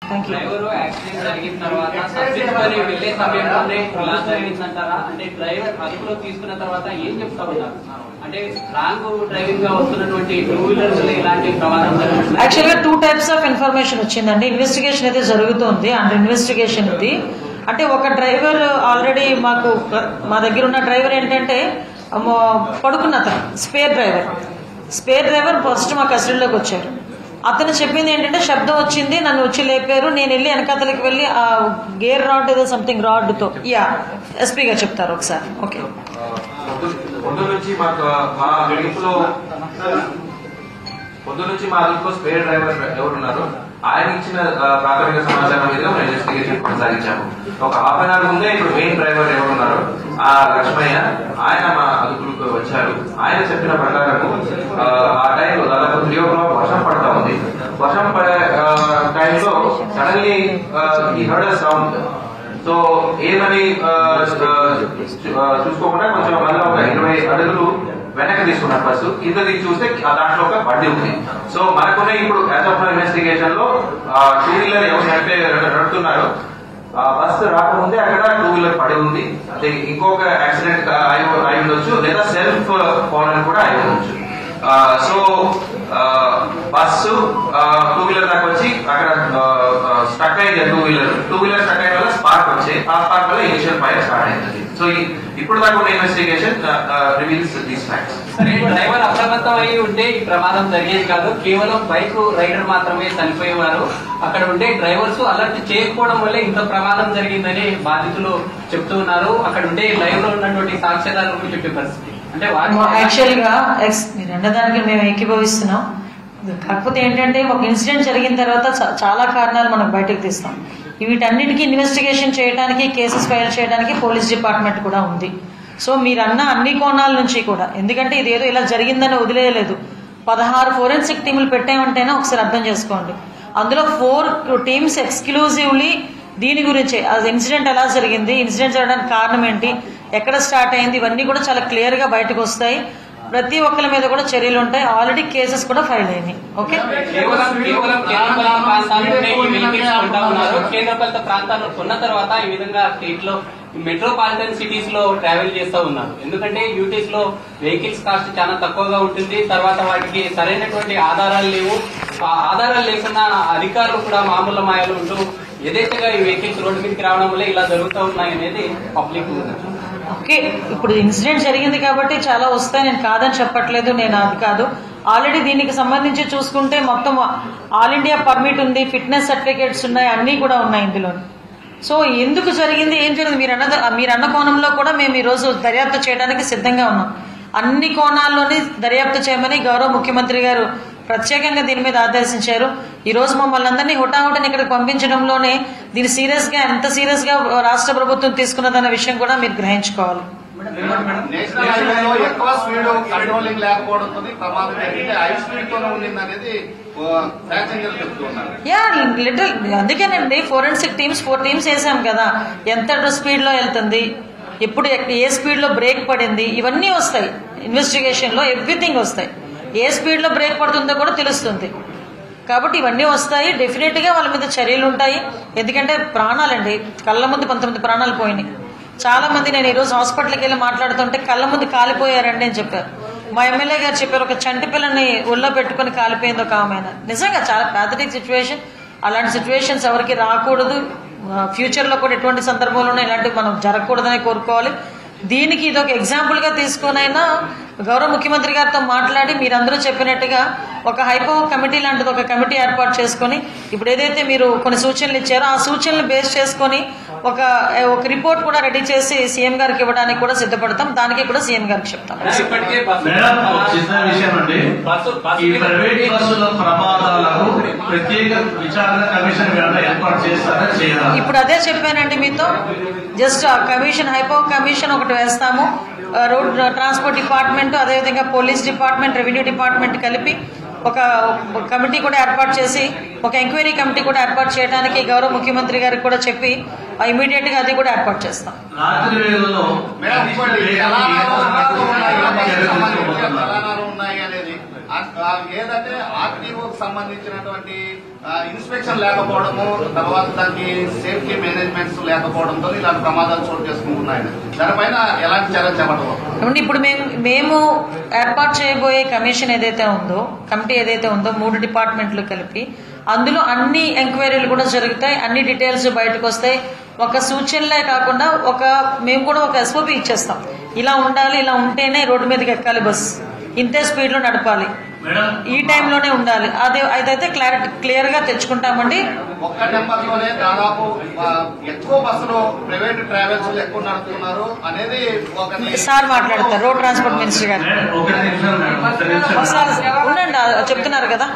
Driver accident జరిగిన తర్వాత subsidy వెళ్లే సమయంలోనే ఇలా జరిగిందంటారా? అంటే డ్రైవర్ అదుపులో తీసుకున్న తర్వాత ఏం చెప్తా ఉన్నారు? అంటే రాంగ్ డ్రైవింగ్ గా వస్తున్నటువంటి టూ వీలర్స్ ఇలాంటి ప్రమాదం జరుగుతుంది. యాక్చువల్ గా 2 types ఆఫ్ ఇన్ఫర్మేషన్ వచ్చిందండి. ఇన్వెస్టిగేషన్ అయితే జరుగుతుంది. అండర్ ఇన్వెస్టిగేషన్ ఇది. అంటే ఒక డ్రైవర్ ఆల్రెడీ మా దగ్గర ఉన్న డ్రైవర్ ఏంటంటే పడుకున్న అతను స్పేర్ డ్రైవర్ ఫస్ట్ మా కస్టడీలోకి వచ్చారు. అతను చెప్పింది ఏంటంటే శబ్దం వచ్చింది, నన్ను వచ్చి లేపారు, నేను వెళ్ళి వెనకాతలకి వెళ్ళి ఆ గేర్ రాడ్ ఏదో సంథింగ్ రాడ్తో ఎస్పీ గారు చెప్తారు ఒకసారి. ఓకే, పొద్దు నుంచి మా అదుపులో స్పేర్ డ్రైవర్ ఎవరున్నారు ఆయన ఇచ్చిన ప్రాథమిక సమాచారం మీద మేము ఇన్వెస్టిగేషన్ కొనసాగించాము. ఒక హాఫ్ అన్ అవర్ ముందే ఇప్పుడు మెయిన్ డ్రైవర్ ఎవరున్నారు ఆ లక్ష్మయ్య ఆయన మా అదుపులకు వచ్చారు. ఆయన చెప్పిన ప్రకారం ఆ టైంలో దాదాపు 3 o'clock వర్షం పడతా ఉంది. వర్షం పడే టైంలో సడన్లీ ఈ హర్డ్ సౌండ్. సో ఏమని చూసుకోకుండా కొంచెం మళ్ళీ ఒక 20 అడుగులు వెనక్కి తీసుకున్నారు బస్సు. కింద తీసి చూస్తే దాంట్లో ఒక బండి ఉంది. సో మనకునే ఇప్పుడు యాజ్ ఆఫ్ ఇన్వెస్టిగేషన్ లో 2 వీలర్ ఎవరు నడుపుతున్నారు బస్సు రాకముందే అక్కడ 2 వీలర్ పడి ఉంది. అంటే ఇంకొక యాక్సిడెంట్ అయి ఉండొచ్చు, లేదా సెల్ఫ్ ఫాల్ కూడా అయి ఉండొచ్చు. సో బస్సు 2 వీలర్ దాకా వచ్చి అక్కడ స్టక్ అయింది. 2 వీలర్ స్టక్ అయిన వల్ల స్పార్క్ వచ్చాయి. ఆ స్పార్క్ వల్ల ఇనిషియల్ ఫైర్ స్టార్ట్ అయింది. సో ఇప్పుడు దాకా ఉన్న investigation reveals these facts. Driver అప్రమత్తం అయి ఉంటే ఈ ప్రమాదం జరిగేది కాదు. కేవలం బైక్ రైడర్ మాత్రమే చనిపోయేవారు. అక్కడ ఉండే డ్రైవర్స్ అలర్ట్ చేయకపోవడం వల్లే ఇంత ప్రమాదం జరిగిందని బాధితులు చెప్తూ ఉన్నారు. అక్కడ ఉండే లైవ్ లో ఉన్నటువంటి సాక్ష్యాధారాలకు చెప్పే పరిస్థితి. అంటే యాక్చువల్ గా మీరు అన్నదానికి మేము ఏకీభవిస్తున్నాం. కాకపోతే ఏంటంటే ఒక ఇన్సిడెంట్ జరిగిన తర్వాత చాలా కారణాలు మనం బయటకు తీస్తాం. వీటన్నిటికీ ఇన్వెస్టిగేషన్ చేయడానికి, కేసెస్ ఫైల్ చేయడానికి పోలీస్ డిపార్ట్మెంట్ కూడా ఉంది. సో మీరు అన్న అన్ని కోణాల నుంచి కూడా, ఎందుకంటే ఇది ఏదో ఇలా జరిగిందని వదిలేయలేదు. 16 ఫోరెన్సిక్ టీములు పెట్టామంటేనే ఒకసారి అర్థం చేసుకోండి. అందులో 4 టీమ్స్ ఎక్స్క్లూజివ్లీ దీని గురించే, అది ఇన్సిడెంట్ ఎలా జరిగింది, ఇన్సిడెంట్ జరగడానికి కారణం ఏంటి, ఎక్కడ స్టార్ట్ అయింది, ఇవన్నీ కూడా చాలా క్లియర్ గా బయటకు వస్తాయి. ప్రతి ఒక్కరి మీద కూడా చర్యలు ఉంటాయి. ఆల్రెడీ కేసెస్ కూడా ఫైల్ అయినాయి. ఓకే, కేంద్రపాలిత ప్రాంతాల్లో కొన్న తర్వాత ఈ విధంగా స్టేట్ లో మెట్రోపాలిటన్ సిటీస్ లో ట్రావెల్ చేస్తూ ఉన్నారు. ఎందుకంటే యూటీస్ లో వెహికల్స్ కాస్ట్ చాలా తక్కువగా ఉంటుంది. తర్వాత వాటికి సరైనటువంటి ఆధారాలు లేవు. ఆ ఆధారాలు లేకున్నా అధికారులు కూడా మామూలు మాయలు ఉంటూ యథేచ్ఛగా ఈ వెహికల్స్ రోడ్డు మీదకి రావడం వల్ల ఇలా జరుగుతూ ఉన్నాయి అనేది పబ్లిక్. ఓకే, ఇప్పుడు ఇన్సిడెంట్ జరిగింది కాబట్టి చాలా వస్తాయి, నేను కాదని చెప్పట్లేదు, నేను అది కాదు. ఆల్రెడీ దీనికి సంబంధించి చూసుకుంటే మొత్తం ఆల్ ఇండియా పర్మిట్ ఉంది, ఫిట్నెస్ సర్టిఫికేట్స్ ఉన్నాయి, అన్నీ కూడా ఉన్నాయి ఇందులో. సో ఎందుకు జరిగింది, ఏం జరిగింది, మీరు అన్న కోణంలో కూడా మేము ఈరోజు దర్యాప్తు చేయడానికి సిద్ధంగా ఉన్నాం. అన్ని కోణాల్లోని దర్యాప్తు చేయమని గౌరవ ముఖ్యమంత్రి గారు ప్రత్యేకంగా దీని మీద ఆదేశించారు. ఈ రోజు మమ్మల్ని అందరినీ హుటాహుటిని ఇక్కడికి పంపించడంలోనే దీన్ని ఎంత సీరియస్ గా రాష్ట్ర ప్రభుత్వం తీసుకున్నదన్న విషయం కూడా మీరు గ్రహించుకోవాలి. అందుకేనండి ఫోరెన్సిక్ టీమ్స్ 4 టీమ్స్ వేసాం కదా. ఎంత స్పీడ్ లో వెళ్తుంది, ఎప్పుడు ఏ స్పీడ్ లో బ్రేక్ పడింది, ఇవన్నీ వస్తాయి ఇన్వెస్టిగేషన్ లో. ఎవ్రీథింగ్ వస్తాయి. ఏ స్పీడ్ లో బ్రేక్ పడుతుందో కూడా తెలుస్తుంది. కాబట్టి ఇవన్నీ వస్తాయి. డెఫినెట్ గా వాళ్ళ మీద చర్యలు ఉంటాయి. ఎందుకంటే ప్రాణాలండి, కళ్ళ ముందు 19 ప్రాణాలు పోయినాయి. చాలా మంది, నేను ఈరోజు హాస్పిటల్కి వెళ్ళి మాట్లాడుతుంటే కళ్ళ ముందు కాలిపోయారండి అని చెప్పారు. మా ఎమ్మెల్యే గారు చెప్పారు, ఒక చంటి పిల్లని ఒళ్ళో పెట్టుకుని కాలిపోయింది ఒక ఆమె. నిజంగా చాలా ప్యాథటిక్ సిచ్యువేషన్. అలాంటి సిచ్యువేషన్స్ ఎవరికి రాకూడదు. ఫ్యూచర్ లో కూడా ఎటువంటి సందర్భంలోనూ ఇలాంటివి మనం జరగకూడదని కోరుకోవాలి. దీనికి ఇదొక ఎగ్జాంపుల్ గా తీసుకునైనా గౌరవ ముఖ్యమంత్రి గారితో మాట్లాడి మీరందరూ చెప్పినట్టుగా ఒక హైపో కమిటీ లాంటిది ఒక కమిటీ ఏర్పాటు చేసుకుని, ఇప్పుడు ఏదైతే మీరు కొన్ని సూచనలు ఇచ్చారో ఆ సూచనలు బేస్ చేసుకుని ఒక రిపోర్ట్ కూడా రెడీ చేసి సీఎం గారికి ఇవ్వడానికి కూడా సిద్ధపడతాం. దానికి కూడా సీఎం గారికి చెప్తాం. ఇప్పుడు అదే చెప్పానండి మీతో. జస్ట్ కమిషన్, హైపో కమిషన్ ఒకటి వేస్తాము. రోడ్ ట్రాన్స్పోర్ట్ డిపార్ట్మెంట్, అదేవిధంగా పోలీస్ డిపార్ట్మెంట్, రెవెన్యూ డిపార్ట్మెంట్ కలిపి ఒక కమిటీ కూడా ఏర్పాటు చేసి, ఒక ఎంక్వైరీ కమిటీ కూడా ఏర్పాటు చేయడానికి గౌరవ ముఖ్యమంత్రి గారికి కూడా చెప్పి ఇమీడియట్ గా అది కూడా ఏర్పాటు చేస్తాం. ఏదంటే ఆర్టీఓకి సంబంధించినటువంటి ఇన్స్పెక్షన్ లేకపోవడము, తర్వాత దానికి సేఫ్టీ మేనేజ్మెంట్స్ లేకపోవడంతో ఇలాంటి ప్రమాదాలు చోటు చేసుకుంటున్నాయి. దానిపైన ఎలాంటి చర్యలు చేపట్టవచ్చు? ఇప్పుడు మేము ఏర్పాటు చేయబోయే కమిషన్ ఏదైతే ఉందో, కమిటీ ఏదైతే ఉందో 3 డిపార్ట్మెంట్లు కలిపి, అందులో అన్ని ఎంక్వైరీలు కూడా జరుగుతాయి, అన్ని డీటెయిల్స్ బయటకు వస్తాయి. ఒక సూచనలే కాకుండా మేము కూడా ఒక ఎస్ఓపి ఇచ్చేస్తాం. ఇలా ఉండాలి, ఇలా ఉంటేనే రోడ్డు మీదకి ఎక్కాలి, బస్ ఇంతే స్పీడ్ లో నడపాలి, ఈ టైంలోనే ఉండాలి. అదైతే క్లియర్ గా తెచ్చుకుంటామండి. ఒక్క నెంబర్ లోనే దాదాపు ఎక్కువ బస్సులు ప్రైవేట్ ట్రావెల్స్ ఎక్కువ నడుపుతున్నారు అనేది సార్ మాట్లాడతారు, రోడ్ ట్రాన్స్పోర్ట్ మినిస్టర్ గారు. ఉండండి, చెప్తున్నారు కదా.